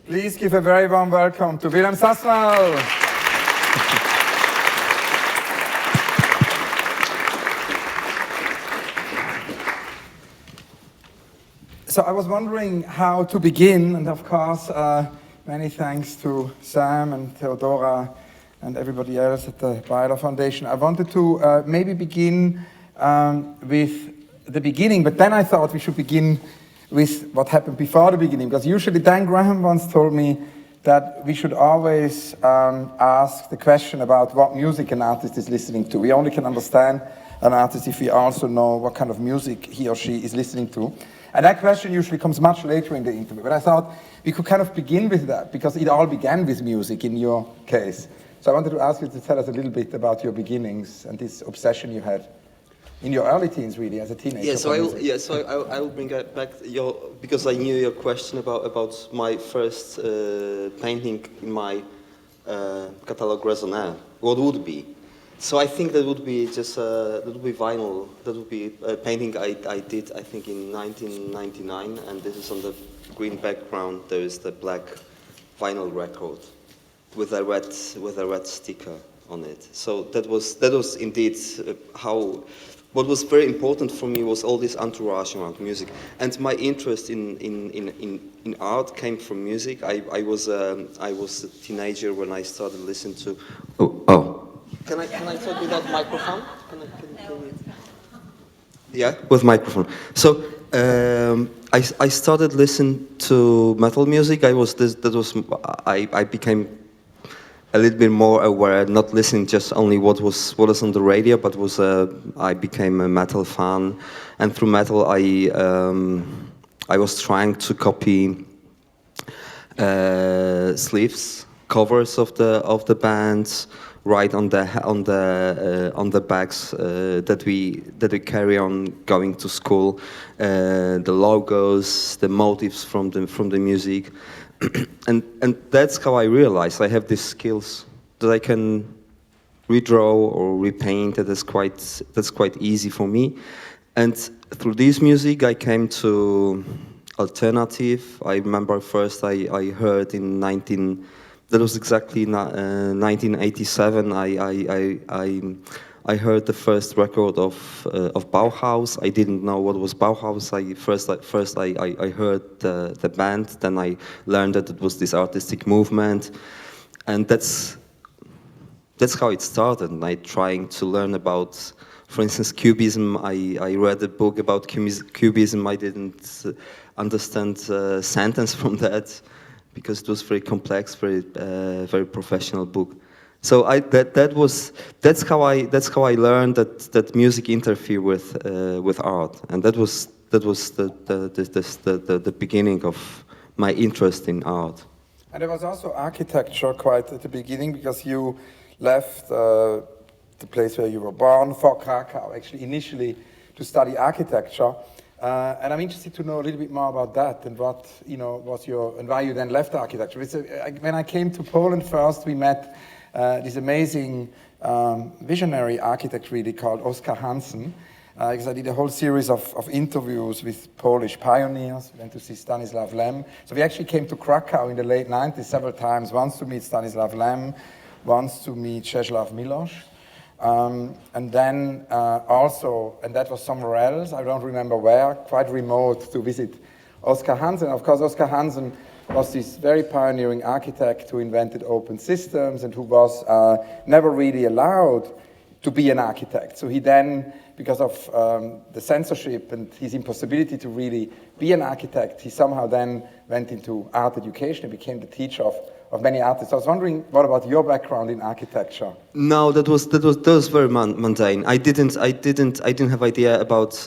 Please give a very warm welcome to Wilhelm Sasnal. So I was wondering how to begin, and of course, many thanks to Sam and Theodora and everybody else at the Beyeler Foundation. I wanted to maybe begin with the beginning, but then I thought we should begin with what happened before the beginning, because usually Dan Graham once told me that we should always ask the question about what music an artist is listening to. We only can understand an artist if we also know what kind of music he or she is listening to. And that question usually comes much later in the interview, but I thought we could kind of begin with that, because it all began with music in your case. So I wanted to ask you to tell us a little bit about your beginnings and this obsession you had in your early teens, really, as a teenager. I will bring it back because I knew your question about my first painting in my catalogue raisonnable. What would be? So I think that would be just that would be vinyl. That would be a painting I did, I think, in 1999, and this is on the green background. There is the black vinyl record with a red sticker on it. So that was indeed how. What was very important for me was all this entourage around music, and my interest in art came from music. I was a teenager when I started listening to. Oh. Can I talk without microphone? Yeah, with microphone. So I started listening to metal music. I became a little bit more aware, not listening just only what was on the radio, but I became a metal fan, and through metal I was trying to copy sleeves, covers of the bands, right on the bags that we carry on going to school, the logos, the motifs from the music. And that's how I realized I have these skills that I can redraw or repaint. That's quite easy for me. And through this music, I came to alternative. I remember first I heard in 1987. I heard the first record of Bauhaus. I didn't know what was Bauhaus. First I heard the band. Then I learned that it was this artistic movement, and that's how it started. And I trying to learn about, for instance, Cubism. I read a book about Cubism. I didn't understand a sentence from that because it was very complex, very professional book. So that's how I learned that music interfere with art, and that was the beginning of my interest in art. And there was also architecture quite at the beginning, because you left the place where you were born for Krakow, actually initially to study architecture. And I'm interested to know a little bit more about that, and what was and why you then left architecture. When I came to Poland first, we met this amazing visionary architect, really, called Oskar Hansen, because I did a whole series of interviews with Polish pioneers. We went to see Stanislav Lem. So we actually came to Krakow in the late 90s several times, once to meet Stanislav Lem, once to meet Czesław Miłosz, and then also, and that was somewhere else, I don't remember where, quite remote, to visit Oskar Hansen. Of course, Oskar Hansen was this very pioneering architect who invented open systems and who was never really allowed to be an architect. So he then, because of the censorship and his impossibility to really be an architect, he somehow then went into art education and became the teacher of many artists. I was wondering, what about your background in architecture? No, that was very mundane. I didn't have idea about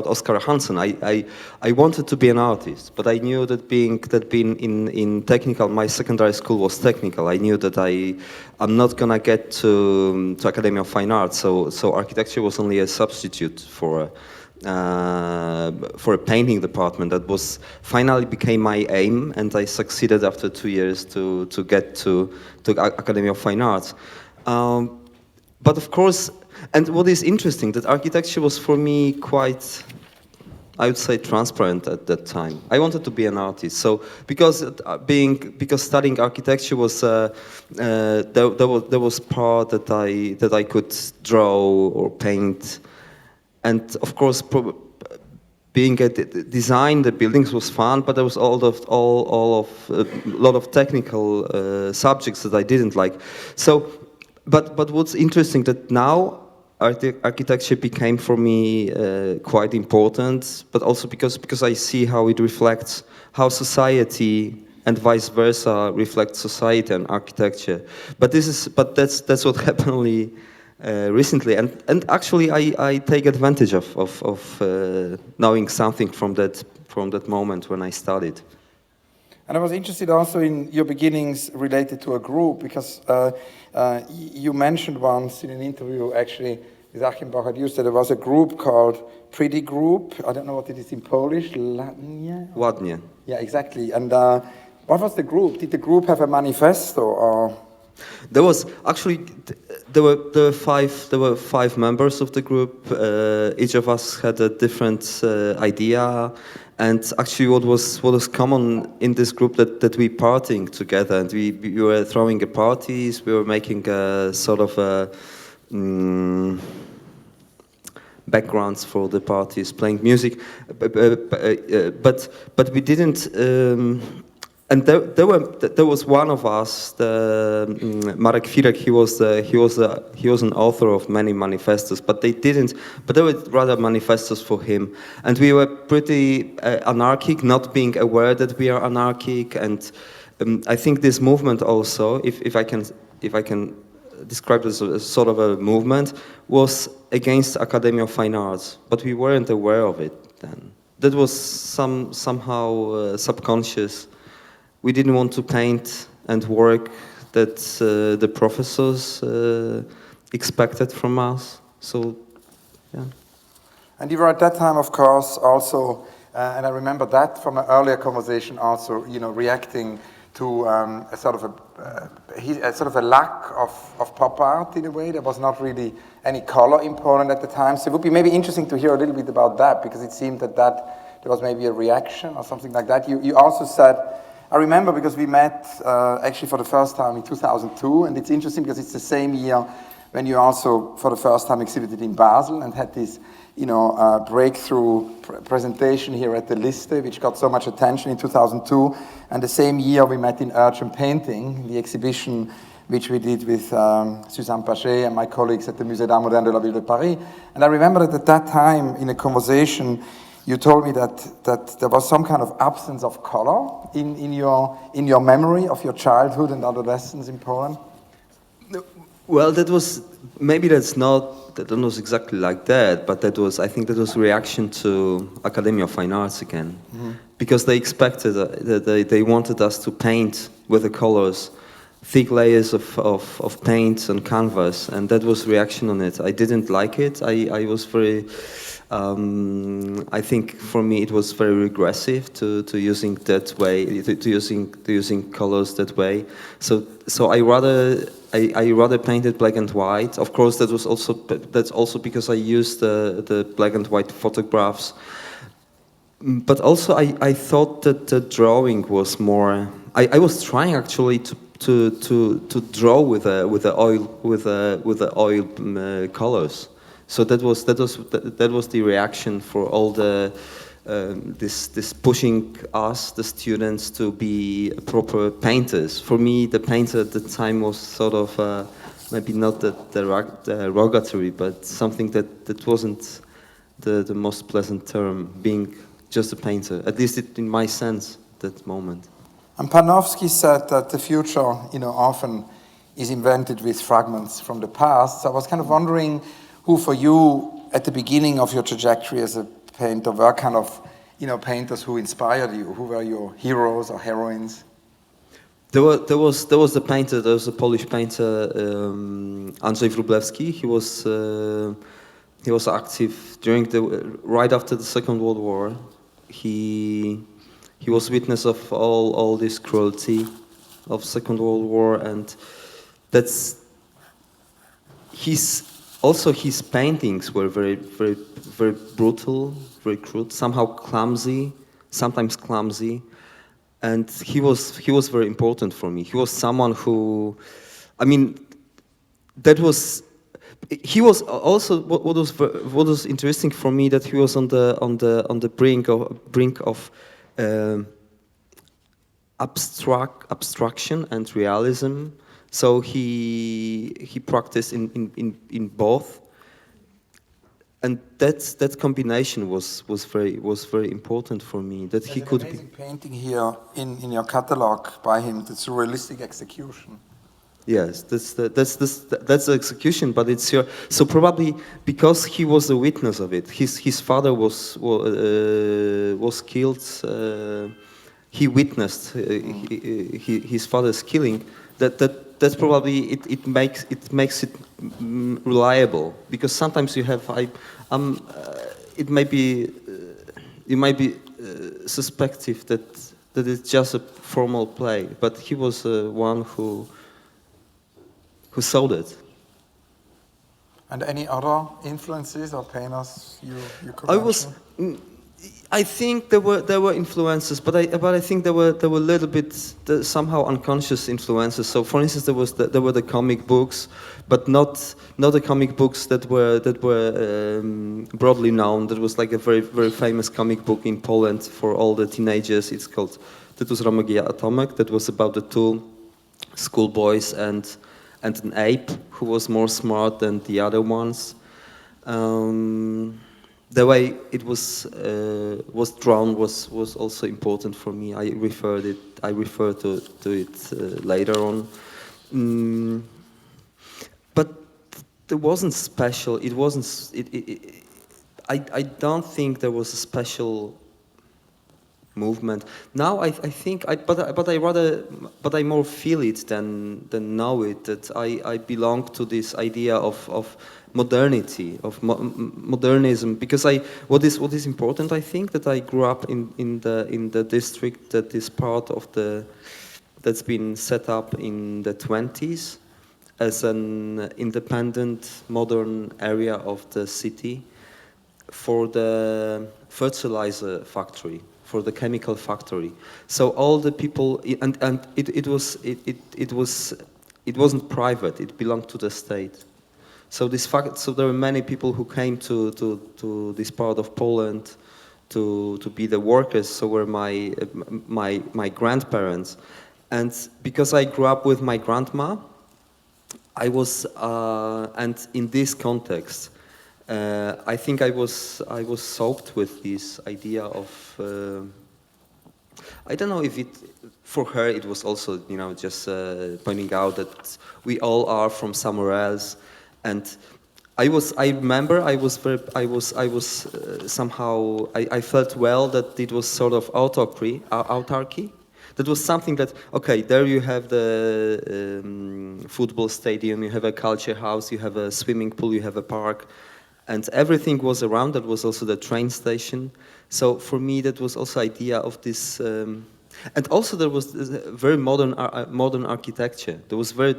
Oskar Hansen. I wanted to be an artist, but I knew that being in technical, my secondary school was technical. I knew that I'm not gonna get to Academy of Fine Arts, so architecture was only a substitute for a painting department. That was finally became my aim, and I succeeded after 2 years to get to Academy of Fine Arts. But of course, and what is interesting, that architecture was for me quite I would say, transparent at that time. I wanted to be an artist. So because studying architecture was there was part that I could draw or paint, and of course being a design the buildings was fun, but there was a lot of technical subjects that I didn't like. So, but what's interesting that now architecture became for me quite important, but also because I see how it reflects how society and vice versa reflects society and architecture. But that's what happened recently, and actually I take advantage of knowing something from that moment when I studied. And I was interested also in your beginnings related to a group, because you mentioned once in an interview, actually, with Achim Bachadius, that there was a group called Pretty Group. I don't know what it is in Polish. Ładnie. Yeah, exactly. And what was the group? Did the group have a manifesto, or? There was actually there were five members of the group. Each of us had a different idea, and actually what was common in this group that we partying together, and we were throwing parties. We were making a sort of backgrounds for the parties, playing music, but we didn't. And there was one of us, Marek Firek. He was an author of many manifestos, but they were rather manifestos for him. And we were pretty anarchic, not being aware that we are anarchic. And I think this movement also, if I can describe it as a sort of a movement, was against Academy of Fine Arts, but we weren't aware of it then. That was somehow subconscious. We didn't want to paint and work that the professors expected from us. So, yeah. And you were at that time, of course, also, and I remember that from an earlier conversation, also, reacting to a sort of a lack of pop art in a way. There was not really any color important at the time. So it would be maybe interesting to hear a little bit about that, because it seemed that there was maybe a reaction or something like that. You also said, I remember, because we met actually for the first time in 2002, and it's interesting because it's the same year when you also for the first time exhibited in Basel and had this, breakthrough presentation here at the Liste, which got so much attention in 2002. And the same year we met in Urgent Painting, the exhibition which we did with Suzanne Pachet and my colleagues at the Musée d'Art Moderne de la Ville de Paris. And I remember that at that time, in a conversation, you told me that there was some kind of absence of color in your memory of your childhood and adolescence in Poland. Well, that was that was exactly like that, but I think that was a reaction to Academy of Fine Arts again, because they expected that they wanted us to paint with the colors, thick layers of paint on canvas, and that was reaction on it. I didn't like it. I was very. I think for me it was very regressive to using that way, to using colors that way. So I rather painted black and white. Of course, that's also because I used the black and white photographs. But also I thought that the drawing was more. I was trying actually to draw with the oil colors. So that was the reaction for all the this pushing us, the students, to be proper painters. For me, the painter at the time was sort of maybe not derogatory, but something that wasn't the most pleasant term, being just a painter, at least in my sense at that moment. And Panofsky said that the future, often is invented with fragments from the past. So I was kind of wondering, who for you, at the beginning of your trajectory as a painter, were kind of, painters who inspired you? Who were your heroes or heroines? There was the painter. There was a Polish painter, Andrzej Wróblewski. He was active right after the Second World War. He was witness of all this cruelty of Second World War, and he's also his paintings were very brutal, very crude, somehow clumsy, sometimes clumsy, and he was very important for me. He was someone who, I mean, that was. He was also what was interesting for me, that he was on the brink of abstraction and realism. So he practiced in both, and that combination was very important for me. That There's he an could amazing painting here in your catalog by him. The surrealistic execution. Yes, that's the execution, but it's your, so probably because he was a witness of it. His father was killed. He witnessed his father's killing. That's probably it makes it reliable, because sometimes you have it may be you might be suspective that it's just a formal play, but he was one who sold it. And any other influences or painters you could mention? I think there were influences, but I think there were a little bit somehow unconscious influences. So, for instance, there were the comic books, but not the comic books that were broadly known. There was like a very famous comic book in Poland for all the teenagers. It's called Tytus Romagia Atomek. That was about the two schoolboys and an ape who was more smart than the other ones. The way it was drawn was also important for me. I refer to it later on. But there wasn't special. It wasn't. I don't think there was a special movement. Now I think but I more feel it than know it, that I belong to this idea of modernity, of modernism, because what is important, I think, that I grew up in the district that is part of that's been set up in the 20s as an independent modern area of the city for the fertilizer factory, for the chemical factory. So all the people, and it wasn't private, it belonged to the state. So there were many people who came to this part of Poland to be the workers. So were my grandparents, and because I grew up with my grandma, I was and in this context, I think I was soaked with this idea of. I don't know if for her it was also, just pointing out that we all are from somewhere else. And I felt well that it was sort of autarky. That was something that, okay, there you have the football stadium, you have a culture house, you have a swimming pool, you have a park, and everything was around. That was also the train station. So for me, that was also idea of this. And also there was very modern architecture. There was very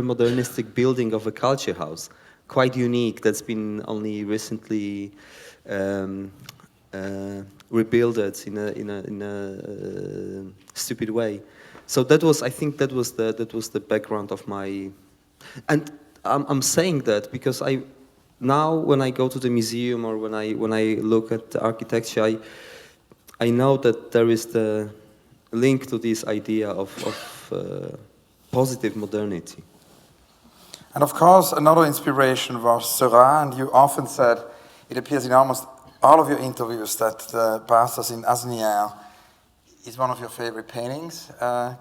modernistic building of a culture house, quite unique. That's been only recently rebuilt in a stupid way. So I think that was the background of my. And I'm saying that because now when I go to the museum or when I look at the architecture, I know that there is the link to this idea of positive modernity. And of course, another inspiration was Seurat, and you often said, it appears in almost all of your interviews, that the Basel in Asnières is one of your favorite paintings.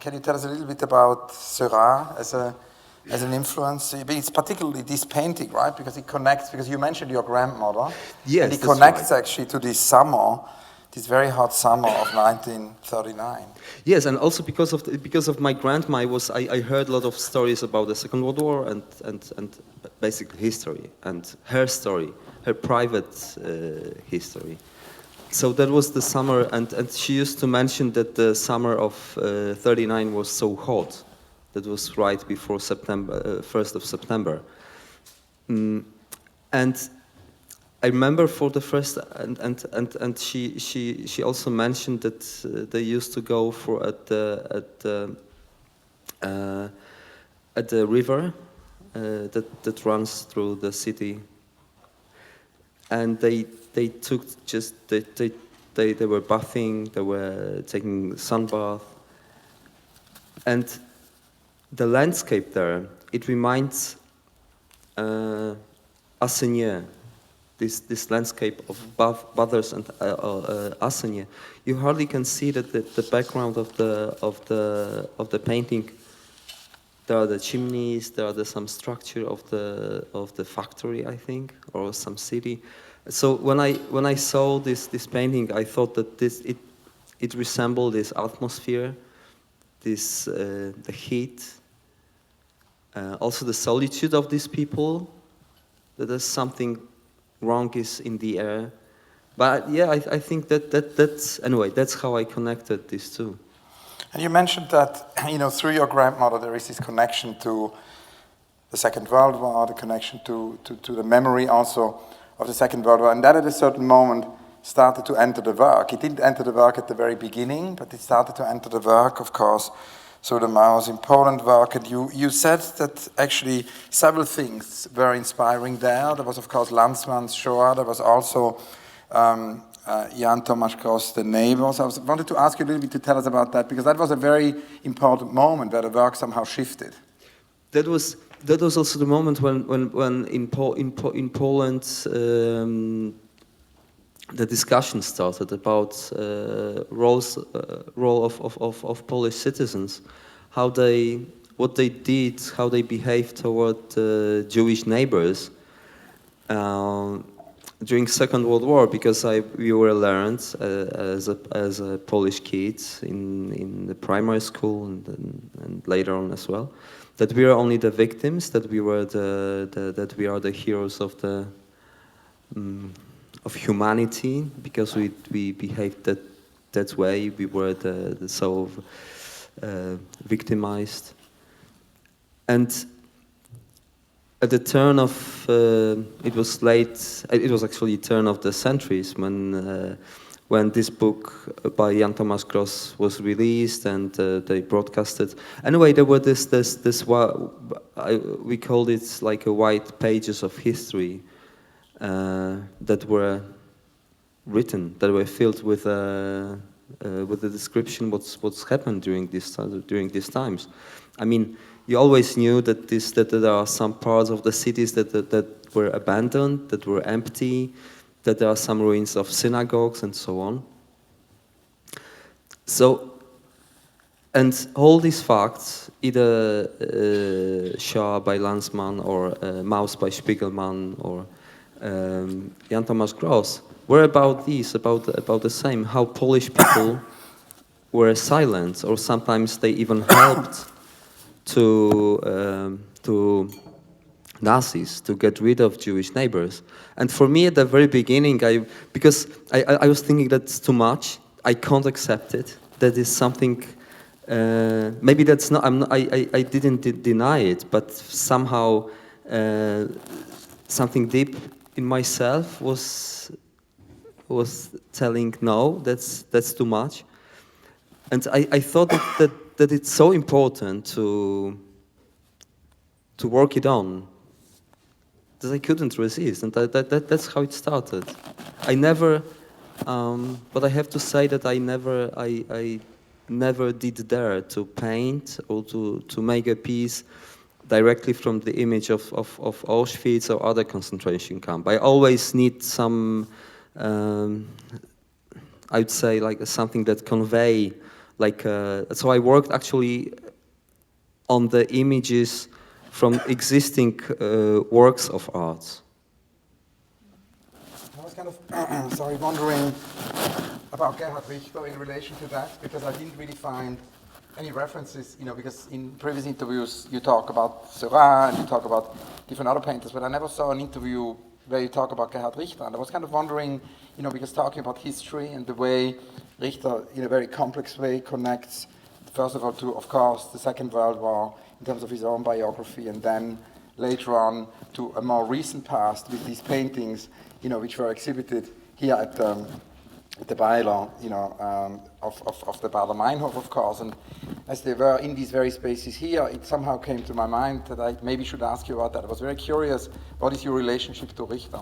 Can you tell us a little bit about Seurat as an influence? It's particularly this painting, right? Because it connects, because you mentioned your grandmother. Yes, and it connects actually to this summer, this very hot summer of 1939. Yes, and also because of my grandma, I heard a lot of stories about the Second World War and basically history, and her story, her private history. So that was the summer, and she used to mention that the summer of 39 was so hot. That was right before September, 1st of September. And I remember for the first, and she also mentioned that they used to go for at the river that runs through the city, and they took just they were bathing, they were taking sunbath, and the landscape there, it reminds Assigné, this landscape of bathers and Assigné. You hardly can see that the background of the painting. There are the chimneys. There are some structure of the factory, I think, or some city. So when I saw this painting, I thought that it resembled this atmosphere, the heat, also the solitude of these people. That there's something wrong is in the air. But yeah, I think that's anyway. That's how I connected these two. And you mentioned that, through your grandmother, there is this connection to the Second World War, the connection to the memory also of the Second World War, and that at a certain moment started to enter the work. It didn't enter the work at the very beginning, but it started to enter the work, of course, through the Mao's in Poland work. And you said that actually several things were inspiring there. There was, of course, Landsmann's Shoah. There was also Jan Thomas Gross, the neighbors. I wanted to ask you a little bit to tell us about that, because that was a very important moment where the work somehow shifted. That was also the moment when in Poland the discussion started about role of Polish citizens, what they did, how they behaved toward Jewish neighbors during Second World War, because we were learned as a Polish kid in the primary school and later on as well, that we are only the victims, that we were that we are the heroes of the of humanity, because we behaved that way. We were the so victimized. And at the turn of it was actually turn of the centuries when this book by Jan Thomas Gross was released and they broadcasted. Anyway, there were we called it like a white pages of history that were written, that were filled with the description what's happened during these times. I mean, you always knew that there are some parts of the cities that were abandoned, that were empty, that there are some ruins of synagogues and so on. So, and all these facts, either Shoah by Landsmann or Maus by Spiegelman or Jan Thomas Gross, were about the same, how Polish people were silent, or sometimes they even helped to Nazis to get rid of Jewish neighbors. And for me, at the very beginning, because I was thinking that's too much. I can't accept it. That is something. Maybe that's not. I didn't deny it, but somehow something deep in myself was telling no. That's too much. And I thought that it's so important to work it on, that I couldn't resist, and that's how it started. I never, but I have to say that I never did dare to paint or to make a piece directly from the image of Auschwitz or other concentration camp. I always need some, I'd say, like something that convey, so I worked actually on the images from existing works of art. I was kind of wondering about Gerhard Richter in relation to that, because I didn't really find any references, because in previous interviews you talk about Seurat and you talk about different other painters, but I never saw an interview where you talk about Gerhard Richter. And I was kind of wondering, because talking about history and the way Richter, in a very complex way, connects, first of all, to, of course, the Second World War in terms of his own biography, and then later on to a more recent past with these paintings, which were exhibited here at the Beyeler, of the Bader Meinhof, of course. And as they were in these very spaces here, it somehow came to my mind that I maybe should ask you about that. I was very curious, what is your relationship to Richter?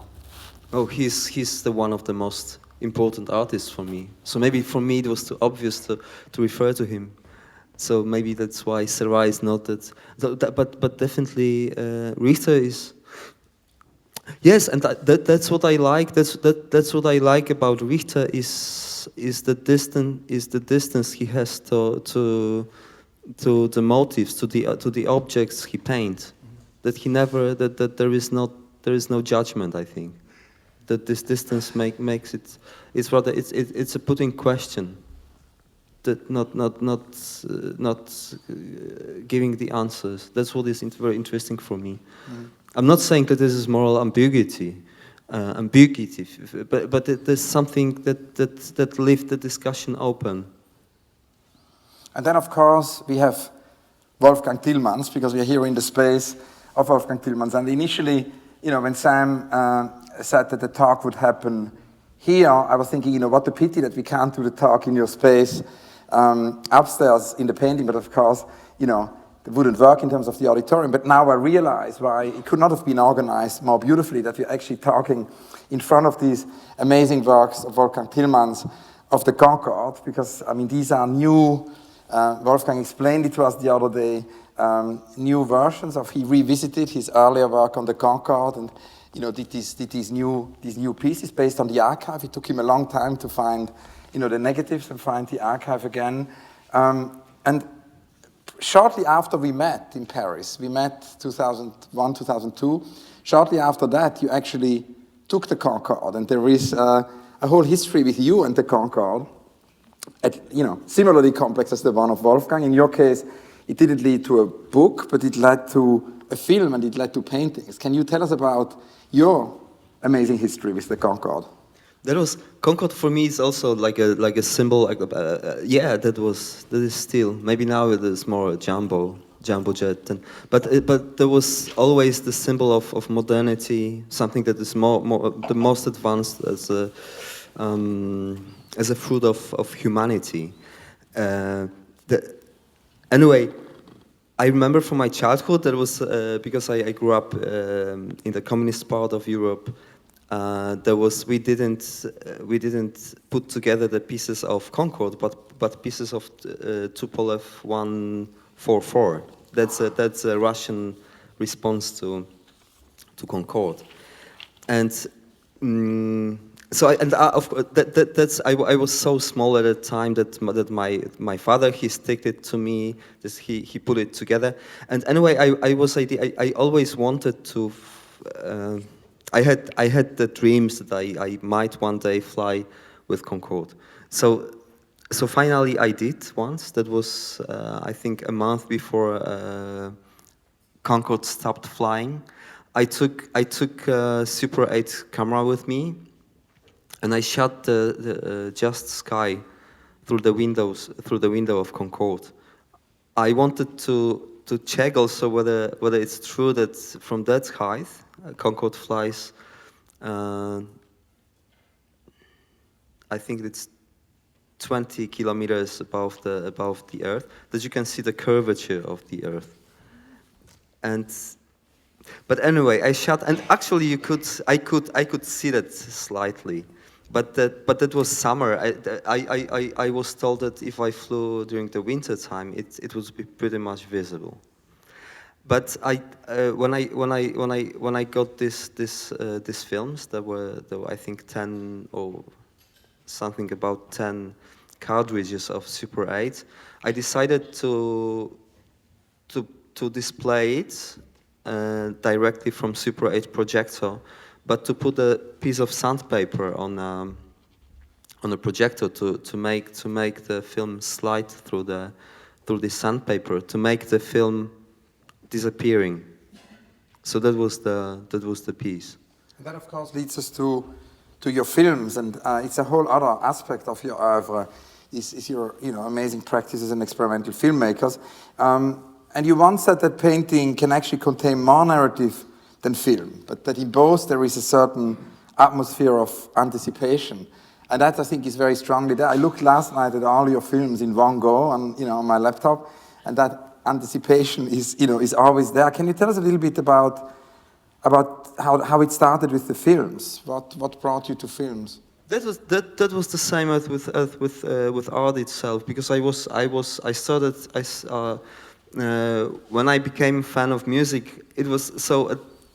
Oh, he's the one of the most important artists for me. So maybe for me it was too obvious to refer to him. So maybe that's why Serra is not that. But definitely Richter is. Yes, and that's what I like. That's what I like about Richter is the distance he has to the motives, to the objects he paints. That he never that there is no judgment. I think that this distance makes it. It's rather it's a putting question. That not giving the answers. That's what is very interesting for me. Mm. I'm not saying that this is moral ambiguity, but there's something that left the discussion open. And then, of course, we have Wolfgang Tillmans, because we are here in the space of Wolfgang Tillmans. And initially, when Sam said that the talk would happen here, I was thinking, what a pity that we can't do the talk in your space upstairs in the painting, but of course, it wouldn't work in terms of the auditorium. But now I realize why it could not have been organized more beautifully, that we're actually talking in front of these amazing works of Wolfgang Tillmans of the Concorde, because, these are new, Wolfgang explained it to us the other day, new versions of, he revisited his earlier work on the Concorde and, did these new pieces based on the archive. It took him a long time to find the negatives and find the archive again. And shortly after we met in Paris, we met 2001, 2002, shortly after that you actually took the Concorde, and there is a whole history with you and the Concorde, similarly complex as the one of Wolfgang. In your case, it didn't lead to a book, but it led to a film and it led to paintings. Can you tell us about your amazing history with the Concorde? Concorde for me is also like a symbol. That is still, maybe now it is more a jumbo jet, but there was always the symbol of modernity, something that is more the most advanced as a fruit of humanity. Anyway, I remember from my childhood that was because I grew up in the communist part of Europe. We didn't put together the pieces of Concorde, but pieces of Tupolev 144. That's a Russian response to Concorde, and I was so small at the time that my father, he sticked it to me. He put it together, and anyway I always wanted to. I had the dreams that I might one day fly with Concorde. So finally I did once. That was I think a month before Concorde stopped flying. I took a Super 8 camera with me, and I shot the just sky through the window of Concorde. I wanted to check also whether it's true that from that height Concorde flies. I think it's 20 kilometers above the Earth. That you can see the curvature of the Earth. But anyway, I shot, and actually I could see that slightly. But that was summer. I was told that if I flew during the winter time, it would be pretty much visible. But when I got these films, there were I think 10 or something about 10 cartridges of Super 8. I decided to display it directly from Super 8 projector, but to put a piece of sandpaper on a projector to make the film slide through the sandpaper, to make the film disappearing. So that was the piece. And that of course leads us to your films, and it's a whole other aspect of your oeuvre is your amazing practice as an experimental filmmaker. And you once said that painting can actually contain more narrative than film, but that in both there is a certain atmosphere of anticipation. And that I think is very strongly there. I looked last night at all your films in one go on my laptop, and that anticipation is always there. Can you tell us a little bit about how it started with the films? What brought you to films? That was the same as with art itself, because I started when I became a fan of music. It was so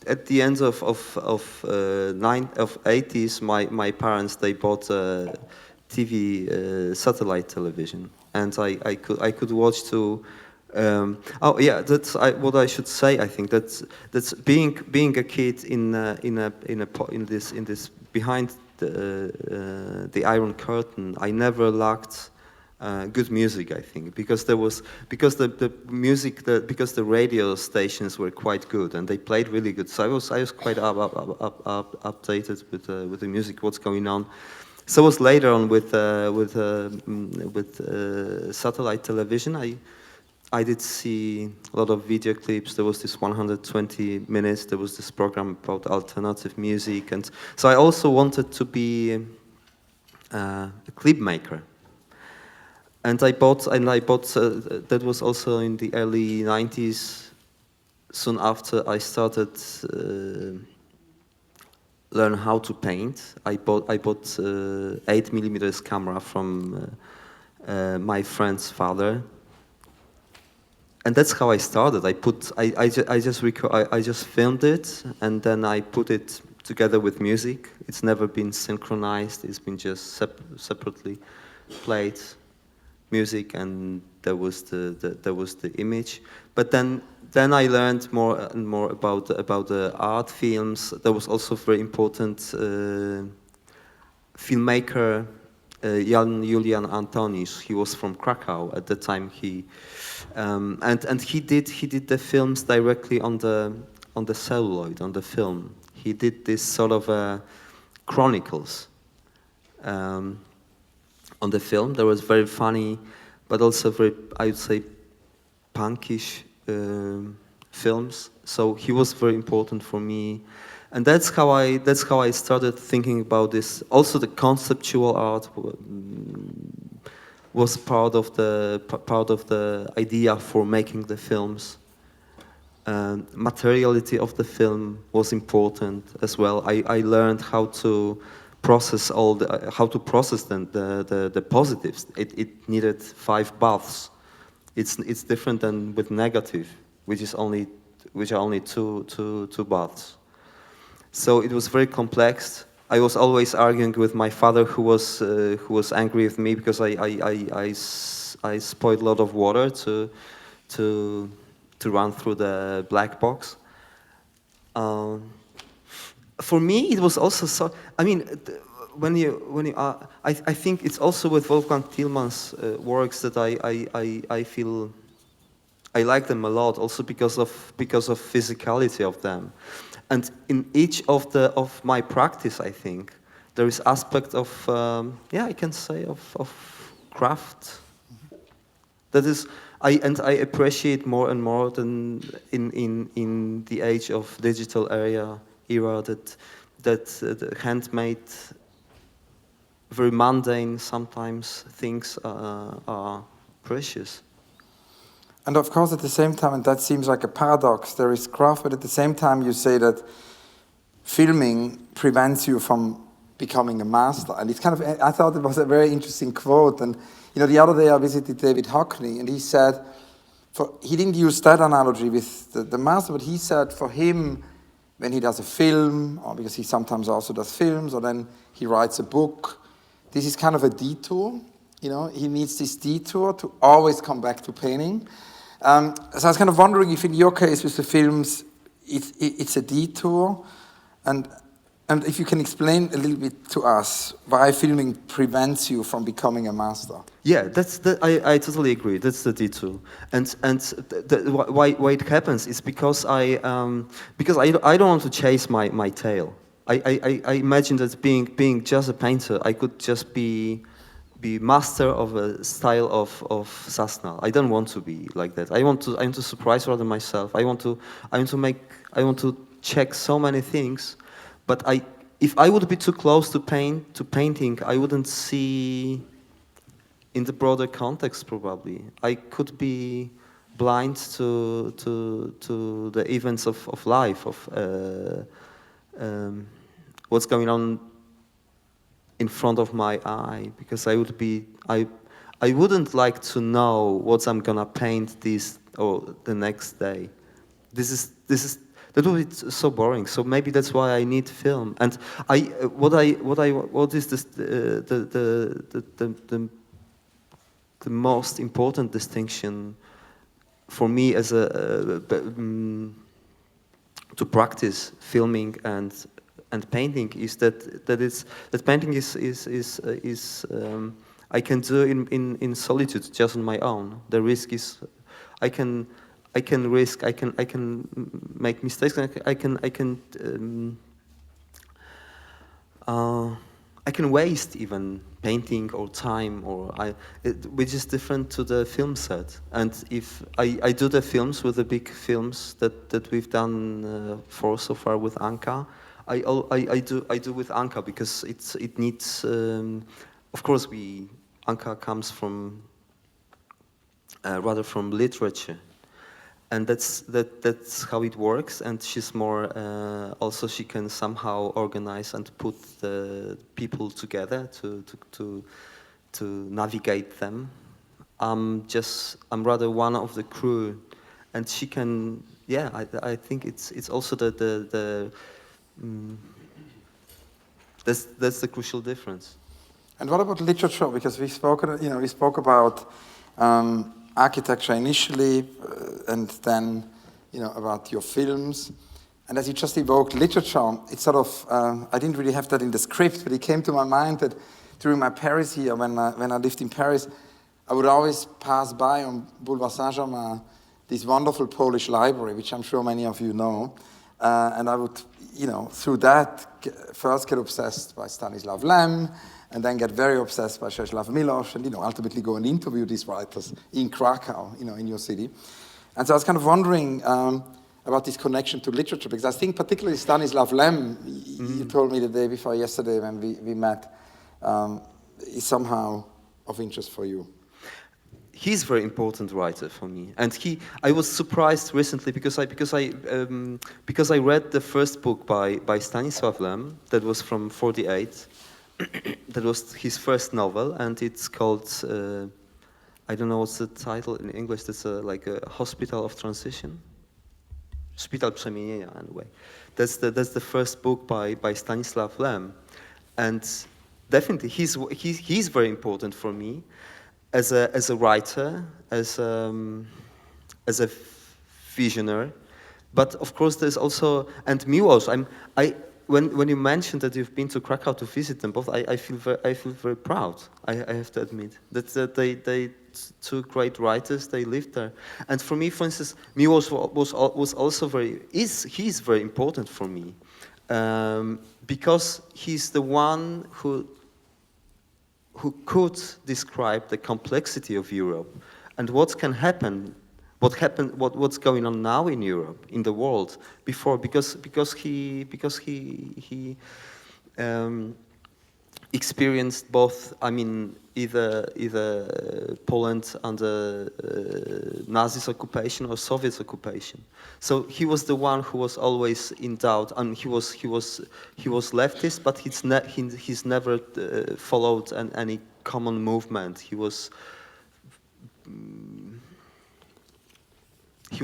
at the end of 80s. My parents, they bought a TV, satellite television, and I could watch to. That's what I should say. I think that's being a kid in this behind the Iron Curtain. I never lacked good music. I think because the radio stations were quite good and they played really good. So I was quite updated with the music, what's going on. So it was later on with satellite television. I did see a lot of video clips. There was this 120 minutes. There was this program about alternative music, and so I also wanted to be a clip maker. And I bought. That was also in the early 90s. Soon after I started learn how to paint. I bought 8mm camera from my friend's father. And that's how I started. I just filmed it, and then I put it together with music. It's never been synchronized. It's been just separately played music, and there was the image. But then I learned more and more about the art films. There was also very important filmmaker. Jan Julian Antonisz. He was from Krakow at the time. And he did the films directly on the celluloid, on the film. He did this sort of chronicles on the film. There was very funny, but also very, I would say, punkish films. So he was very important for me. And that's how I started thinking about this. Also, the conceptual art was part of the idea for making the films. Materiality of the film was important as well. I learned how to process the positives. It needed 5 baths. It's different than with negative, which are only two baths. So it was very complex. I was always arguing with my father, who was angry with me because I spoiled a lot of water to run through the black box. For me, it was also so. I mean, I think it's also with Wolfgang Tillmann's works that I feel I like them a lot, also because of physicality of them. And in each of my practice, I think there is aspect of I can say of craft. That is, I appreciate more and more than in the age of digital era that the handmade, very mundane sometimes things are precious. And of course, at the same time, and that seems like a paradox, there is craft, but at the same time you say that filming prevents you from becoming a master. And it's kind of, I thought it was a very interesting quote. And the other day I visited David Hockney, and he said, he didn't use that analogy with the master, but he said for him, when he does a film, or because he sometimes also does films, or then he writes a book, this is kind of a detour. He needs this detour to always come back to painting. So I was kind of wondering if in your case with the films, it's a detour, and if you can explain a little bit to us why filming prevents you from becoming a master. Yeah, I totally agree. That's the detour, and why it happens is because I don't want to chase my tail. I imagine that being just a painter, I could just be be master of a style of Sasnal. I don't want to be like that. I want to surprise rather myself. I want to check so many things, but if I would be too close to painting, I wouldn't see in the broader context probably. I could be blind to the events of life, of what's going on in front of my eye, because I wouldn't like to know what I'm gonna paint this or the next day. That would be so boring. So maybe that's why I need film. And what is this, the most important distinction for me as to practice filming and painting is that painting is I can do in solitude, just on my own. The risk is I can make mistakes. I can waste even painting or time, which is different to the film set. And if I do the films with the big films that we've done so far with Anka, I do with Anka because it needs. Of course, Anka comes from rather from literature. And that's how it works, and she's more, also she can somehow organize and put the people together to navigate them. I'm rather one of the crew, and she can, I think it's also that's the crucial difference. And what about literature? Because we spoke about architecture initially, and then, about your films. And as you just evoked literature, it's sort of, I didn't really have that in the script, but it came to my mind that during my Paris year, when I lived in Paris, I would always pass by on Boulevard Saint-Germain this wonderful Polish library, which I'm sure many of you know. And I would, through that, first get obsessed by Stanislav Lem, and then get very obsessed by Czesław Miłosz, and ultimately go and interview these writers in Krakow, in your city. And so I was kind of wondering about this connection to literature, because I think particularly Stanislav Lem, you told me the day before yesterday when we met, is somehow of interest for you. He's a very important writer for me, and I was surprised recently because I read the first book by Stanislav Lem that was from '48. That was his first novel, and it's called, I don't know what's the title in English, that's like a Hospital of Transition. Szpital Przemienienia, anyway. That's the first book by Stanislav Lem. And definitely he's very important for me as a writer, as a visionary. But of course there's also, and Miłosz, when you mentioned that you've been to Krakow to visit them both, I feel very proud. I have to admit that they two great writers, they lived there. And for me, for instance, Miłosz was also he's very important for me because he's the one who could describe the complexity of Europe and what can happen. What's going on now in Europe, in the world, before, because he experienced both. I mean, either Poland under Nazis occupation or Soviet occupation. So he was the one who was always in doubt, and he was leftist, but he's never followed any common movement. He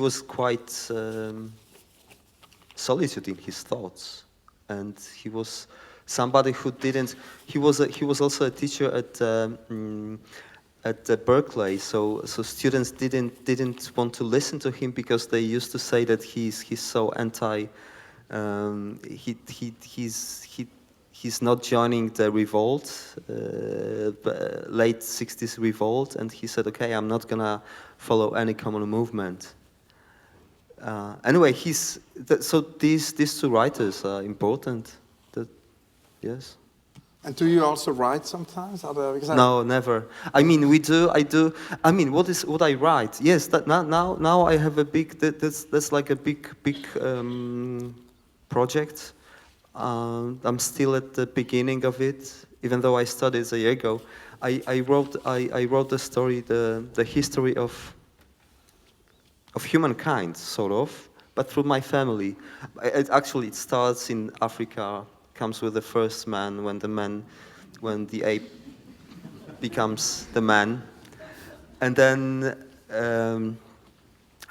was quite solitude in his thoughts, and he was somebody who didn't. He was also a teacher at Berkeley, so students didn't want to listen to him because they used to say that he's so anti. He's not joining the revolt, late '60s revolt, and he said, "Okay, I'm not gonna follow any common movement." Anyway, so these two writers are important. Yes. And do you also write sometimes? No, never. I mean, I do. I mean, what I write? Yes, that now I have a big. That's like a big project. I'm still at the beginning of it, even though I studied a year ago. I wrote the story, the history of humankind, sort of, but through my family. It starts in Africa, comes with the first man, when the ape becomes the man, and then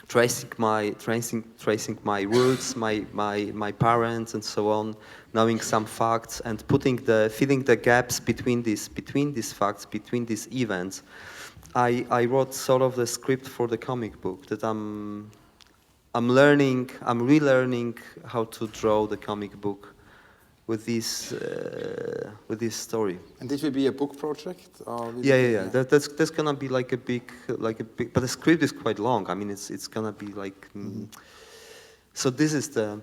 tracing my roots, my parents, and so on, knowing some facts and filling the gaps between these facts, between these events. I wrote sort of the script for the comic book that I'm relearning how to draw the comic book with this story. And this will be a book project? Or yeah. That's gonna be like a big, but the script is quite long. I mean, it's gonna be like. So this is the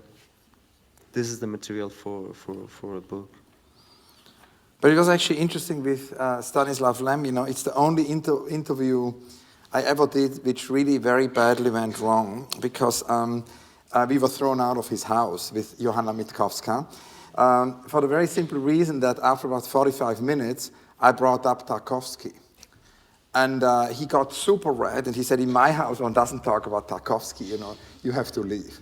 material for a book. But it was actually interesting with Stanislav Lem. It's the only interview I ever did which really very badly went wrong, because we were thrown out of his house with Johanna Mitkowska. For the very simple reason that after about 45 minutes, I brought up Tarkovsky. And he got super red, and he said, in my house, one doesn't talk about Tarkovsky, you have to leave.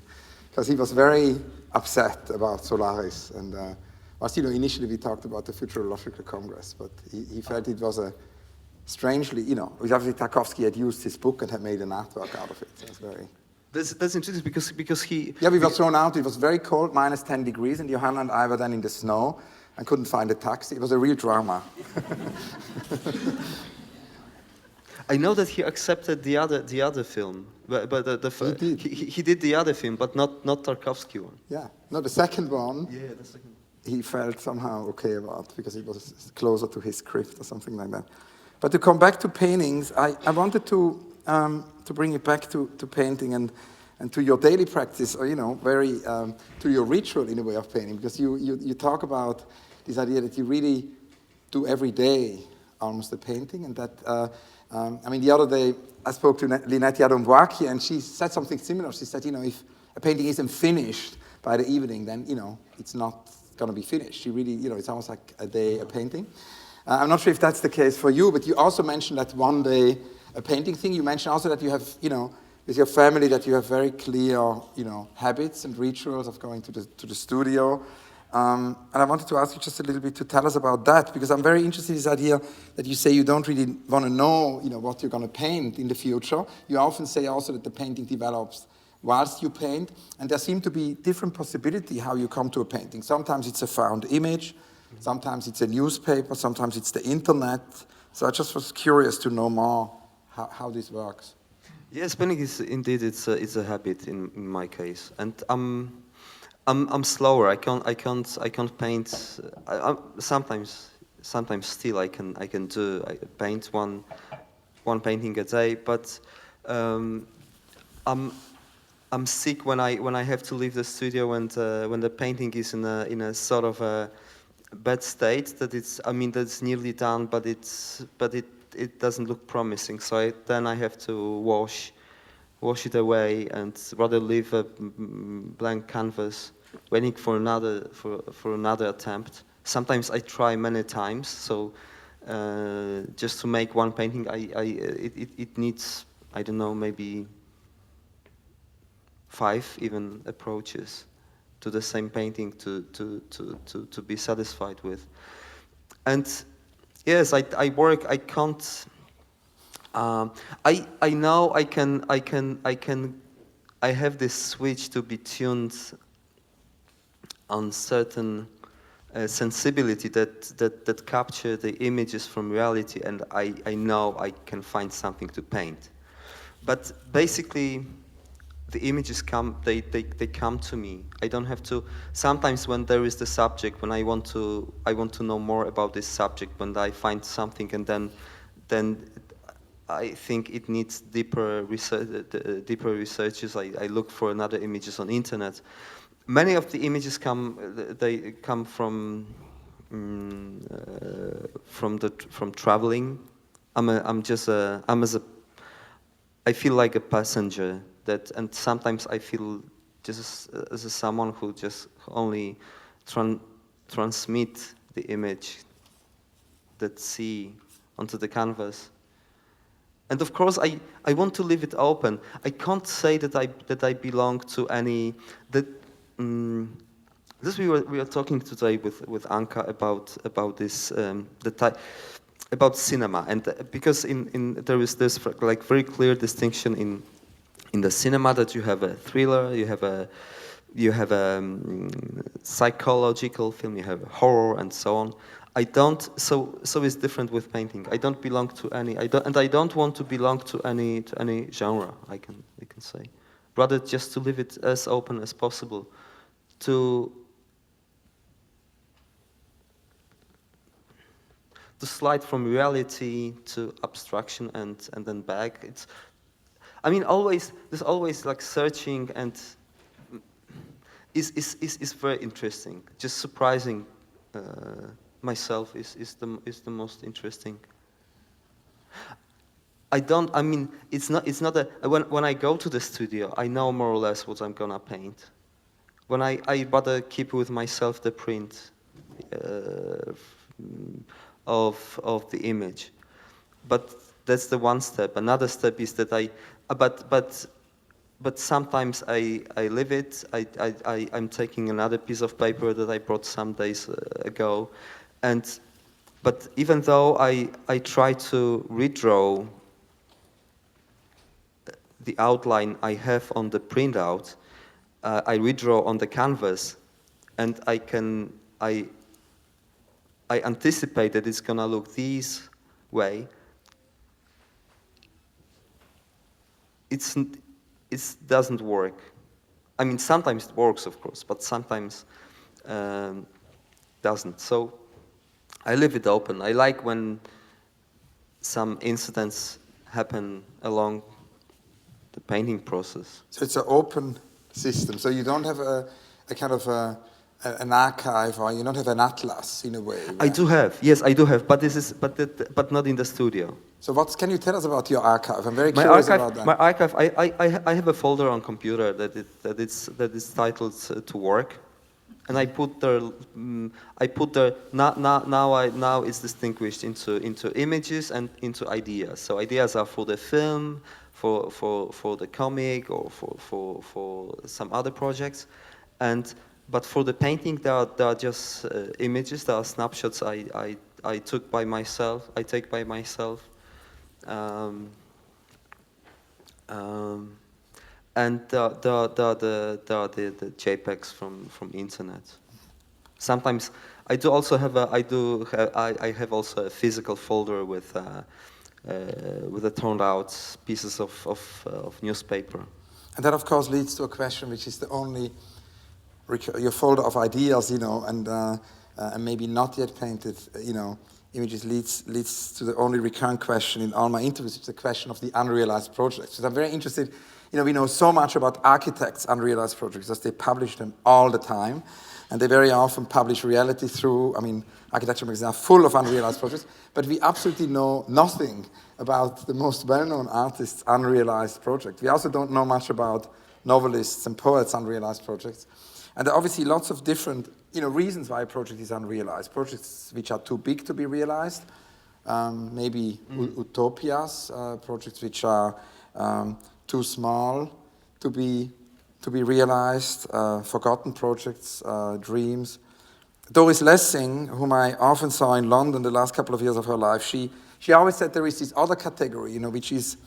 Because he was very upset about Solaris. And initially we talked about the Futurological Congress, but he felt it was a strangely, obviously Tarkovsky had used his book and had made an artwork out of it. So it was very... That's interesting because he... Yeah, we were thrown out. It was very cold, minus 10 degrees, and Johanna and I were then in the snow and couldn't find a taxi. It was a real drama. I know that he accepted the other film, but he did the other film, but not Tarkovsky one. Yeah, no, the second one. Yeah, the second. He felt somehow okay about, because it was closer to his script or something like that. But to come back to paintings, I wanted to bring it back to painting and to your daily practice, or very to your ritual in a way of painting, because you talk about this idea that you really do every day almost a painting, and that the other day I spoke to Lynette Yadomboaki, and she said something similar. She said, if a painting isn't finished by the evening, then it's not going to be finished. You really, it's almost like a day a painting. I'm not sure if that's the case for you, but you also mentioned that one day a painting thing. You mentioned also that you have, with your family, that you have very clear, habits and rituals of going to the studio. And I wanted to ask you just a little bit to tell us about that, because I'm very interested in this idea that you say you don't really want to know, what you're going to paint in the future. You often say also that the painting develops whilst you paint, and there seem to be different possibilities how you come to a painting. Sometimes it's a found image, sometimes it's a newspaper, sometimes it's the internet. So I just was curious to know more how this works. Yes, painting is indeed it's a habit in my case, and I'm slower. I can't paint. Sometimes still I can paint one painting a day, but I'm sick when I have to leave the studio and when the painting is in a sort of a bad state, that that's nearly done, but it doesn't look promising. So then I have to wash it away and rather leave a blank canvas, waiting for another attempt. Sometimes I try many times. So just to make one painting, it needs, I don't know, maybe 5 even approaches to the same painting to be satisfied with. And yes, I work. I can't. I know I can. I have this switch to be tuned on certain sensibility that capture the images from reality, and I know I can find something to paint. But basically, the images come. They come to me. I don't have to. Sometimes when there is the subject, when I want to know more about this subject, when I find something, and then I think it needs deeper researches. I look for another images on internet. Many of the images come from from traveling. I feel like a passenger and sometimes I feel just as someone who just only transmit the image that see onto the canvas. And of course, I want to leave it open. I can't say that I belong to any This we were talking today with Anka about this about cinema, and because there is this like very clear distinction in the cinema that you have a thriller, you have a psychological film, you have a horror, and so on. I don't. So it's different with painting. I don't belong to any. I don't want to belong to any genre. I can say, rather just to leave it as open as possible, to slide from reality to abstraction and then back. There's always like searching, and is very interesting. Just surprising myself is the most interesting. It's not when I go to the studio, I know more or less what I'm gonna paint. When I rather keep with myself the print of the image, but that's the one step. Another step is that but sometimes I leave it. I'm taking another piece of paper that I brought some days ago, but even though I try to redraw the outline I have on the printout, I redraw on the canvas, and I anticipate that it's gonna look this way. It doesn't work. I mean, sometimes it works, of course, but sometimes doesn't. So I leave it open. I like when some incidents happen along the painting process. So it's an open system. So you don't have a kind of an archive, or you don't have an atlas in a way. I do have, yes, I do have, but not in the studio. So can you tell us about your archive? I'm very curious about that. My archive, I have a folder on computer that is titled to work, and I put there now it's distinguished into images and into ideas. So ideas are for the film, for the comic, or for some other projects, but for the painting there are just images. There are snapshots I took by myself. I take by myself. And the JPEGs from internet. Sometimes I do also have I have also a physical folder with the turned out pieces of newspaper. And that of course leads to a question, which is the only your folder of ideas, and maybe not yet painted, images leads to the only recurrent question in all my interviews, which is the question of the unrealized projects. So I'm very interested, we know so much about architects' unrealized projects, as they publish them all the time, and they very often publish reality through, architecture magazines are full of unrealized projects, but we absolutely know nothing about the most well-known artists' unrealized project. We also don't know much about novelists' and poets' unrealized projects. And there are obviously lots of different reasons why a project is unrealized. Projects which are too big to be realized, maybe utopias, projects which are too small to be realized, forgotten projects, dreams. Doris Lessing, whom I often saw in London the last couple of years of her life, she always said there is this other category, which is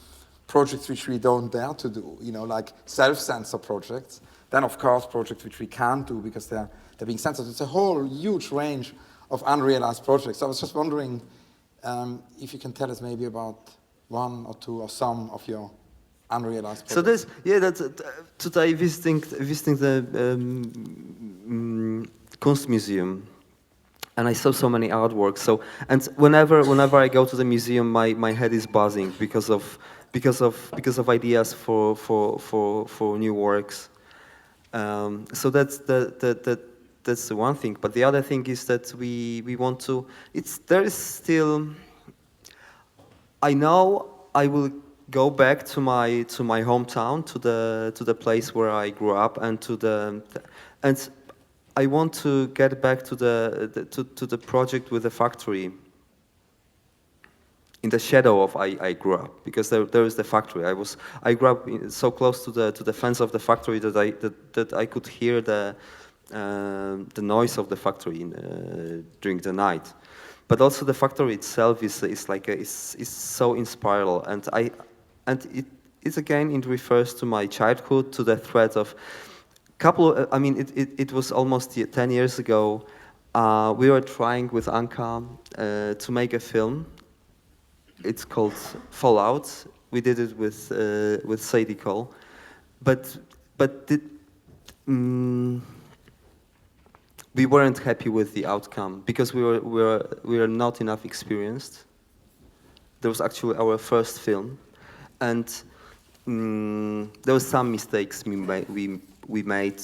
projects which we don't dare to do, like self-censor projects. Then, of course, projects which we can't do because they're being censored. It's a whole huge range of unrealized projects. So I was just wondering if you can tell us maybe about one or two or some of your unrealized projects. So that's today visiting the Kunstmuseum, and I saw so many artworks. So and whenever I go to the museum, my head is buzzing because of ideas for new works. So that's that's the one thing. But the other thing is that we want to. There is still. I know I will go back to my hometown, to the place where I grew up, and and I want to get back to the project with the factory. In the shadow of I grew up, because there is the factory. I grew up so close to the fence of the factory that I could hear the noise of the factory during the night. But also the factory itself is so inspiring, and it again it refers to my childhood, to the thread of it was almost 10 years ago. We were trying with Anka to make a film. It's called Fallout. We did it with Sadie Cole, but we weren't happy with the outcome because we were not enough experienced. There was actually our first film, and there were some mistakes we made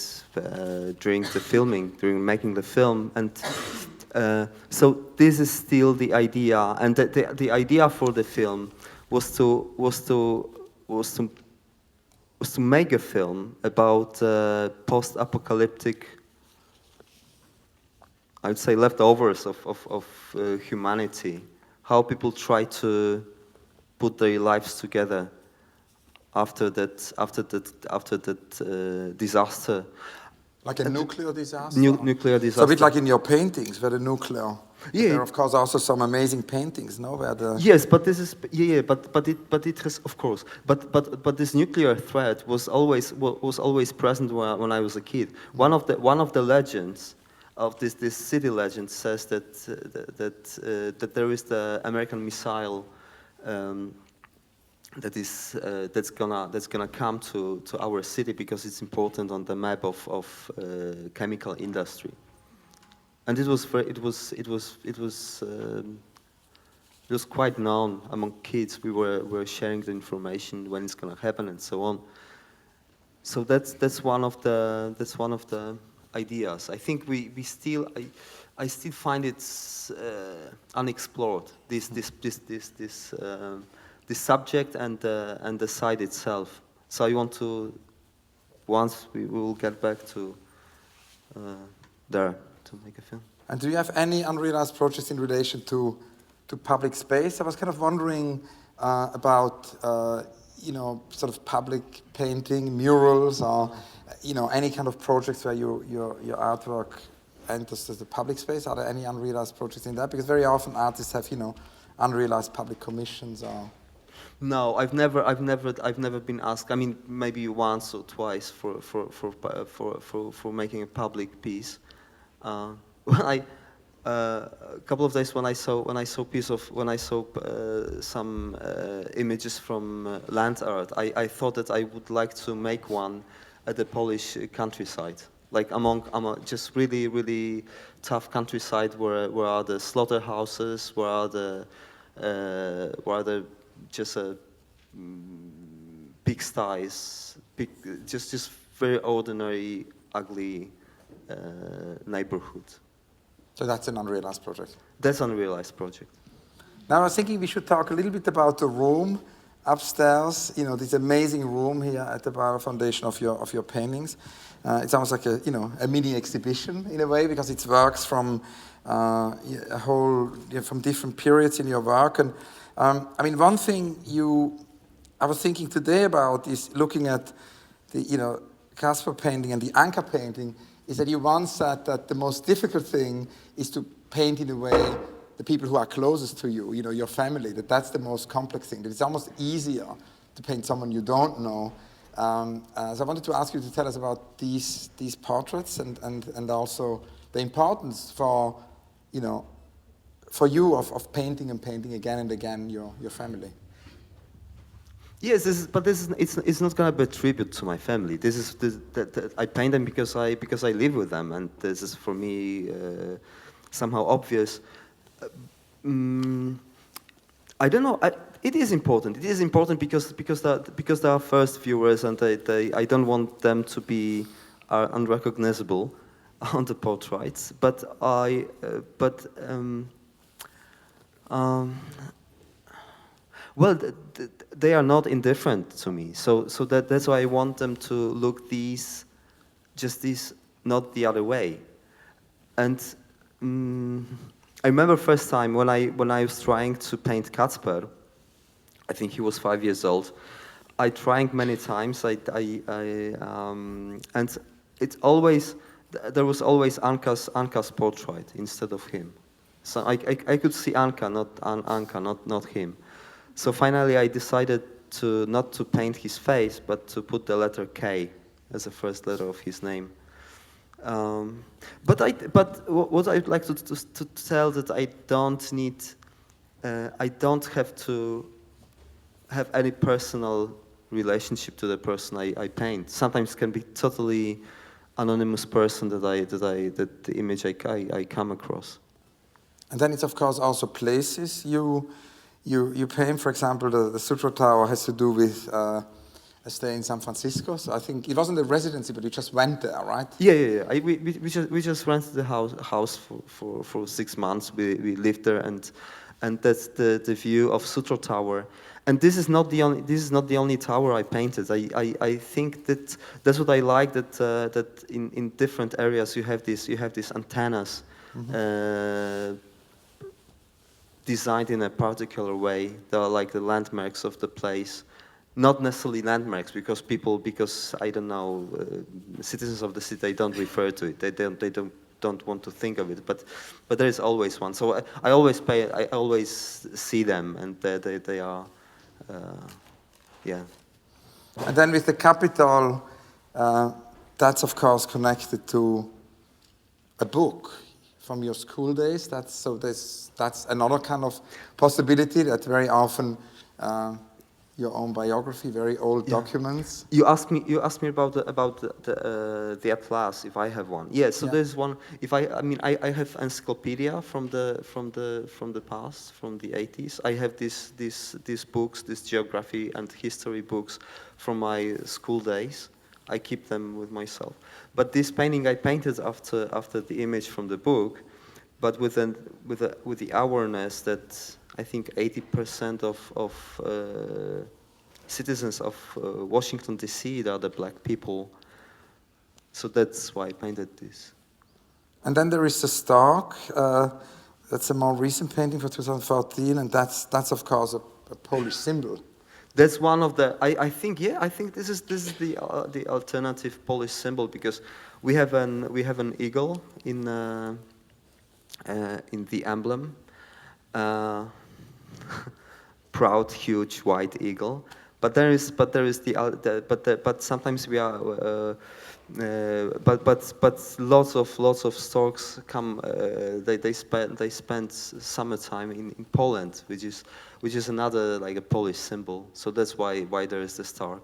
during the filming, during making the film, and. So this is still the idea, and the idea for the film was to make a film about post-apocalyptic, I would say, leftovers of humanity, how people try to put their lives together after that disaster. Like a nuclear disaster? Nuclear disaster. So a bit like in your paintings, where the nuclear... Yeah. There are, of course, also some amazing paintings, no? Where the... Yes, but this is... Yeah, but it has, of course. But this nuclear threat was always present when I was a kid. One of the legends of this city legend says that there is the American missile that's gonna come to our city because it's important on the map of chemical industry, and it was quite known among kids. We were sharing the information when it's gonna happen and so on. So that's one of the ideas. I think I still find it unexplored. The subject and the site itself. So I want to, once we will get back to there to make a film. And do you have any unrealized projects in relation to public space? I was kind of wondering about sort of public painting, murals, or any kind of projects where your artwork enters the public space. Are there any unrealized projects in that? Because very often artists have unrealized public commissions or. No, I've never been asked. I mean, maybe once or twice for making a public piece. A couple of days when I saw some images from land art, I thought that I would like to make one at the Polish countryside, like among just really tough countryside where are the slaughterhouses, where are the just pigsties, just very ordinary, ugly neighborhood. So that's an unrealized project. That's an unrealized project. Now I was thinking we should talk a little bit about the room upstairs. This amazing room here at the Beyeler Foundation of your paintings. It's almost like a mini exhibition in a way, because it's works from from different periods in your work. And one thing I was thinking today about is looking at the Kasper painting and the Anka painting, is that you once said that the most difficult thing is to paint in a way the people who are closest to you, your family, that's the most complex thing, that it's almost easier to paint someone you don't know. So I wanted to ask you to tell us about these portraits and also the importance for you of painting and painting again and again your family. Yes, it's not going to be a tribute to my family. I paint them because I live with them, and this is for me somehow obvious. I don't know. It is important. It is important because they are first viewers, and I don't want them to be unrecognizable. on the portraits, but well, they are not indifferent to me. So that's why I want them to look just these, not the other way. And I remember first time when I was trying to paint Kacper. I think he was 5 years old. I tried many times. And there was always Anka's portrait instead of him. So I could see Anka, not him. So finally, I decided not to paint his face, but to put the letter K as the first letter of his name. But what I'd like to tell that I don't have to have any personal relationship to the person I paint. Sometimes it can be totally anonymous person that the image I come across. And then it's of course also places you paint. For example, the Sutro Tower has to do with a stay in San Francisco. So I think it wasn't a residency, but you just went there, right? Yeah. We just rented the house for 6 months. We lived there, and that's the view of Sutro Tower. And this is not the only tower I painted. I think that's what I like, that in different areas you have these antennas. Mm-hmm. Designed in a particular way. They are like the landmarks of the place. Not necessarily landmarks because I don't know, citizens of the city, they don't refer to it. They don't want to think of it. But there is always one. So I always see them, and they are, yeah. And then with the capital, that's of course connected to a book from your school days. That's another kind of possibility that very often your own biography, very old documents. You asked me about the atlas, if I have one. Yeah, so there's one. I have encyclopedia from the past, from the 80s. I have these books, these geography and history books from my school days. I keep them with myself. But this painting I painted after the image from the book, but with the awareness that I think 80% of citizens of Washington D.C. are the black people. So that's why I painted this. And then there is the Stark. That's a more recent painting for 2014, and that's of course a Polish symbol. That's one of the. I think this is the alternative Polish symbol, because we have an eagle in the emblem, proud, huge, white eagle. But sometimes we are. But lots of storks come. They spend summertime in Poland, which is another like a Polish symbol. So that's why there is the stork.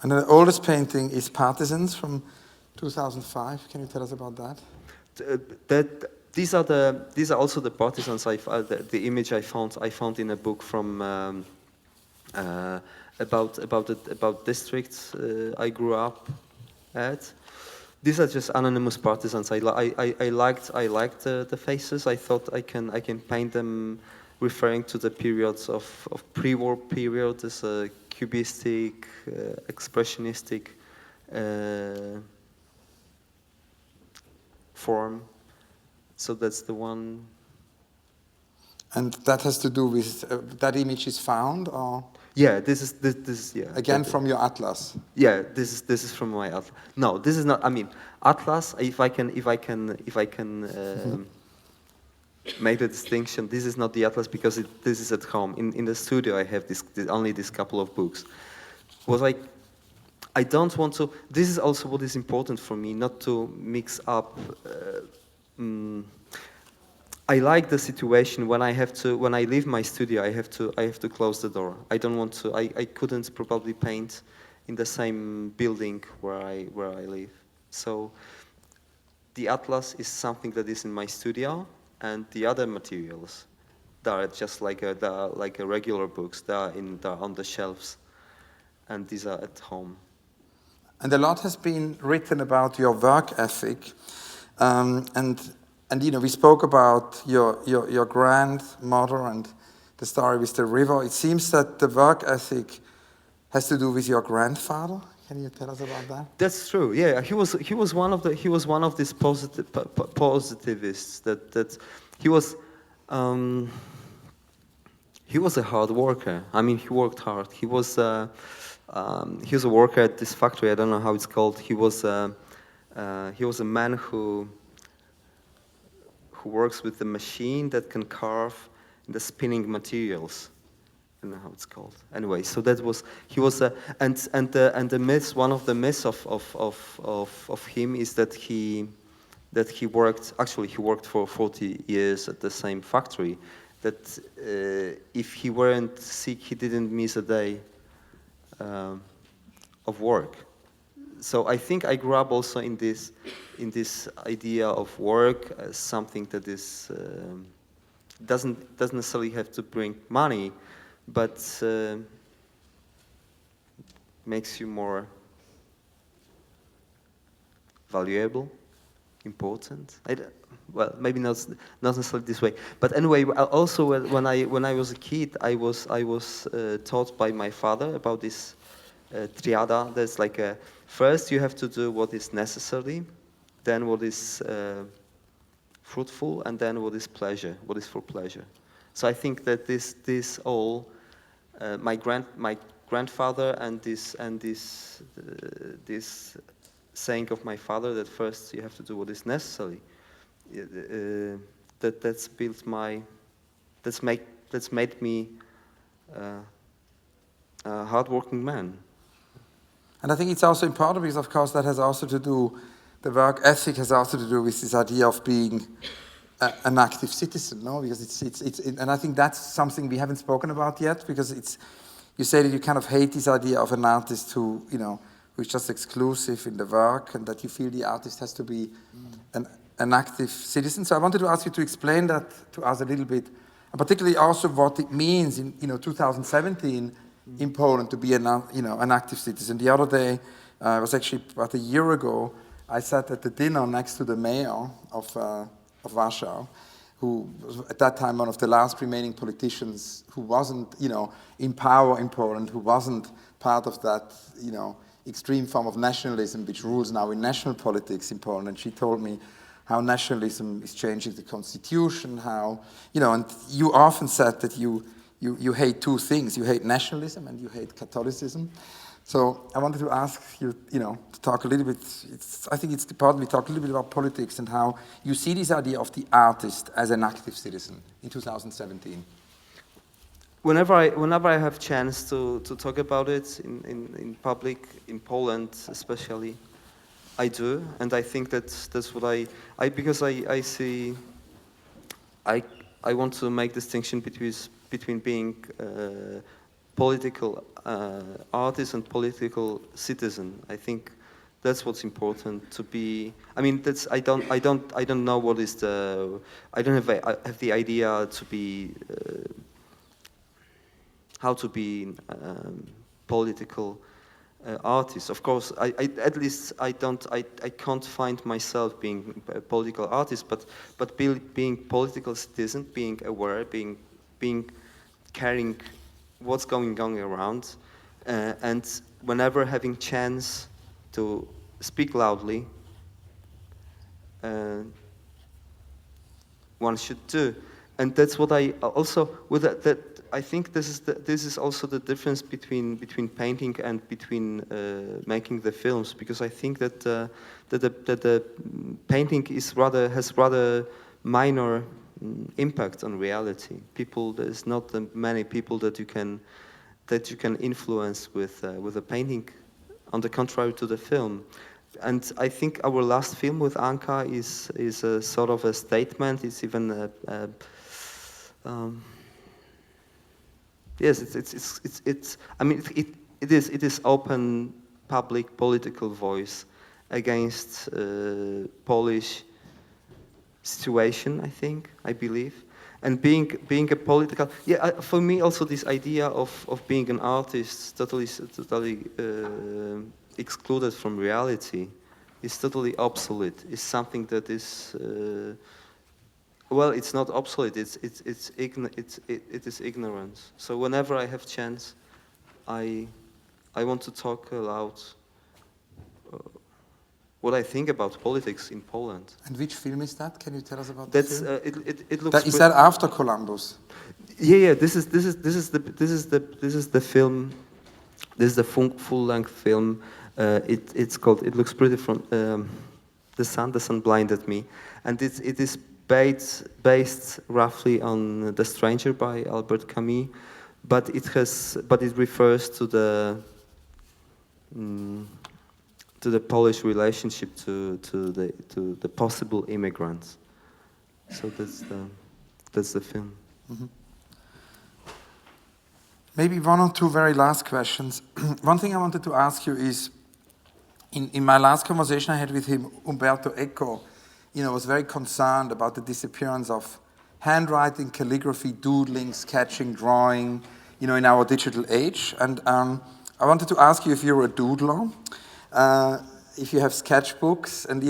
And the oldest painting is Partisans from 2005. Can you tell us about that? These are also the partisans. The image I found in a book from about districts I grew up at. These are just anonymous partisans. I liked the faces. I thought I can paint them referring to the periods of pre-war period as a cubistic, expressionistic form. So that's the one. And that has to do with that image is found, or? Yeah, this is yeah. Again from your atlas. Yeah, this is from my atlas. No, this is not. I mean, atlas. If I can make the distinction, this is not the atlas because this is at home. In the studio, I have only this couple of books. I don't want to. This is also what is important for me, not to mix up. I like the situation when I leave my studio, I have to close the door. I don't want to. I couldn't probably paint in the same building where I live. So the atlas is something that is in my studio, and the other materials, they are just like a regular books. They are on the shelves, and these are at home. And a lot has been written about your work ethic. And you know, we spoke about your grandmother and the story with the river. It seems that the work ethic has to do with your grandfather. Can you tell us about that? That's true. Yeah, he was one of these positivists. That he was a hard worker. I mean, he worked hard. He was a worker at this factory. I don't know how it's called. He was a man who works with the machine that can carve the spinning materials. I don't know how it's called. Anyway, so he was and the myth. One of the myths of him is that he worked for 40 years at the same factory. That if he weren't sick, he didn't miss a day of work. So I think I grew up also in this idea of work as something that is doesn't necessarily have to bring money, but makes you more valuable, important. Well, maybe not necessarily this way, but anyway. Also, when I was a kid, I was taught by my father about this triada. There's like first you have to do what is necessary, then what is fruitful, and then what is pleasure, what is for pleasure. So I think that this all my grandfather and this saying of my father that first you have to do what is necessary. That's made me a hardworking man. And I think it's also important because, of course, that has also to do, the work ethic has also to do with this idea of being an active citizen, no? Because and I think that's something we haven't spoken about yet, because you say that you kind of hate this idea of an artist who is just exclusive in the work, and that you feel the artist has to be an active citizen. So I wanted to ask you to explain that to us a little bit, and particularly also what it means in 2017 in Poland to be an active citizen. The other day, it was actually about a year ago, I sat at the dinner next to the mayor of Warsaw, who was at that time one of the last remaining politicians who wasn't in power in Poland, who wasn't part of that extreme form of nationalism which rules now in national politics in Poland. And she told me how nationalism is changing the constitution, how, and you often said that you hate two things. You hate nationalism and you hate Catholicism. So I wanted to ask you, to talk a little bit, I think it's important we talk a little bit about politics and how you see this idea of the artist as an active citizen in 2017. Whenever I have chance to talk about it in public, in Poland especially, I do, and I think that's what I see. I want to make distinction between being political artist and political citizen. I think that's what's important to be. I mean, I don't know what is the. I don't have the idea to be how to be political artist. Of course, I can't find myself being a political artist, but being political citizen, being aware, being caring what's going on around, and whenever having chance to speak loudly, one should do, and that's what I also with that. I think this is also the difference between painting and between making the films, because I think that the painting has rather minor impact on reality. There's not many people that you can influence with a painting, on the contrary to the film. And I think our last film with Anka is a sort of a statement. It's even yes, it's. I mean, it is open public political voice against Polish situation. I believe, and being a political. Yeah, for me also this idea of being an artist totally excluded from reality is totally obsolete. It's something that is well, it's not obsolete. It is ignorance. So whenever I have chance, I want to talk aloud what I think about politics in Poland. And which film is that? Can you tell us about That's the film? it looks. Is that after Columbus? Yeah. This is the film. This is the full-length film. It's called. It looks pretty from The Sun Blinded Me, and it is based roughly on The Stranger by Albert Camus, but it refers to the Polish relationship to the possible immigrants. So that's the film. Mm-hmm. Maybe one or two very last questions. One thing I wanted to ask you is, in my last conversation I had with him, Umberto Eco, was very concerned about the disappearance of handwriting, calligraphy, doodling, sketching, drawing, in our digital age. And I wanted to ask you if you're a doodler, if you have sketchbooks, and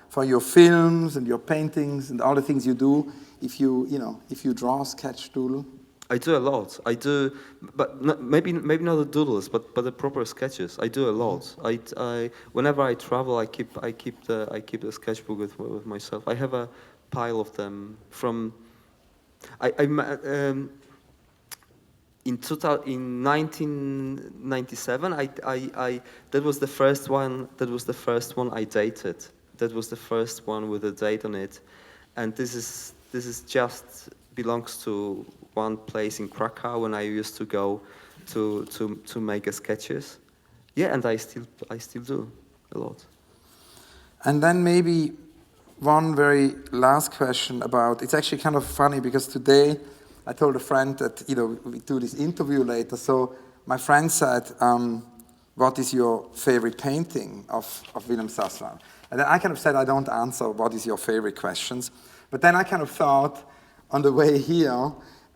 for your films and your paintings and all the things you do, if you draw, sketch, doodle. I do a lot. I do, but maybe not the doodles, but the proper sketches. I do a lot. I whenever I travel, I keep the sketchbook with myself. I have a pile of them from. In 1997, that was the first one. That was the first one I dated. That was the first one with a date on it, and this is just belongs to one place in Krakow when I used to go to make sketches. Yeah, and I still do a lot. And then maybe one very last question about, it's actually kind of funny because today I told a friend that we do this interview later. So my friend said, "What is your favorite painting of Wilhelm Sasnal?" And then I kind of said I don't answer what is your favorite questions, but then I kind of thought on the way here.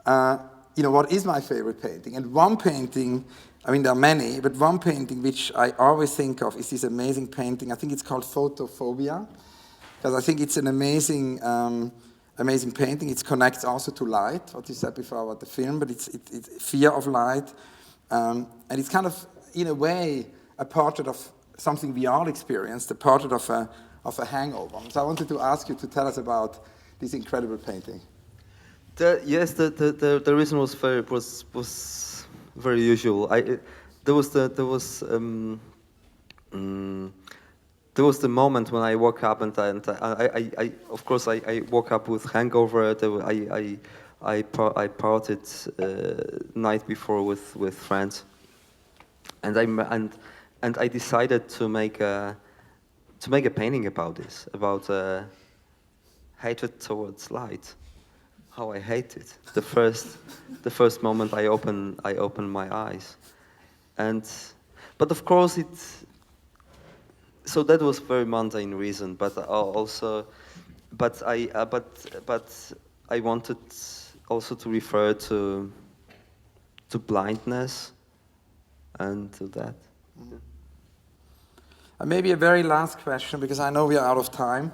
What is my favorite painting? And one painting, there are many, but one painting which I always think of is this amazing painting. I think it's called Photophobia, because I think it's an amazing painting. It connects also to light, what you said before about the film, but it's fear of light. And it's kind of, in a way, a portrait of something we all experienced, a portrait of a hangover. So I wanted to ask you to tell us about this incredible painting. The reason was very usual. There was the moment when I woke up and I of course I woke up with hangover. I partied night before with friends, and I decided to make a painting about this, about hatred towards light. How I hate it. The first moment I open my eyes, but of course so that was very mundane reason, but I wanted also to refer to blindness and to that. Maybe a very last question, because I know we are out of time.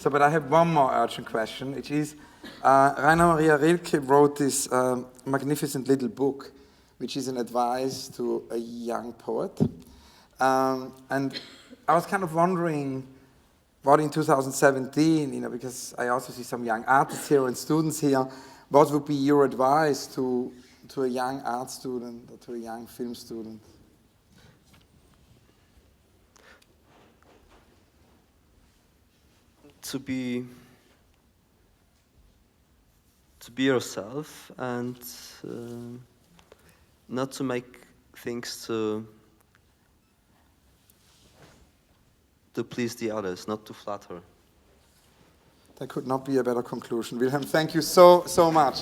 But I have one more urgent question, which is, Rainer Maria Rilke wrote this magnificent little book, which is an advice to a young poet. And I was kind of wondering, what in 2017, because I also see some young artists here and students here, what would be your advice to a young art student or to a young film student? To be yourself and not to make things to please the others, not to flatter. There could not be a better conclusion. Wilhelm, thank you so much.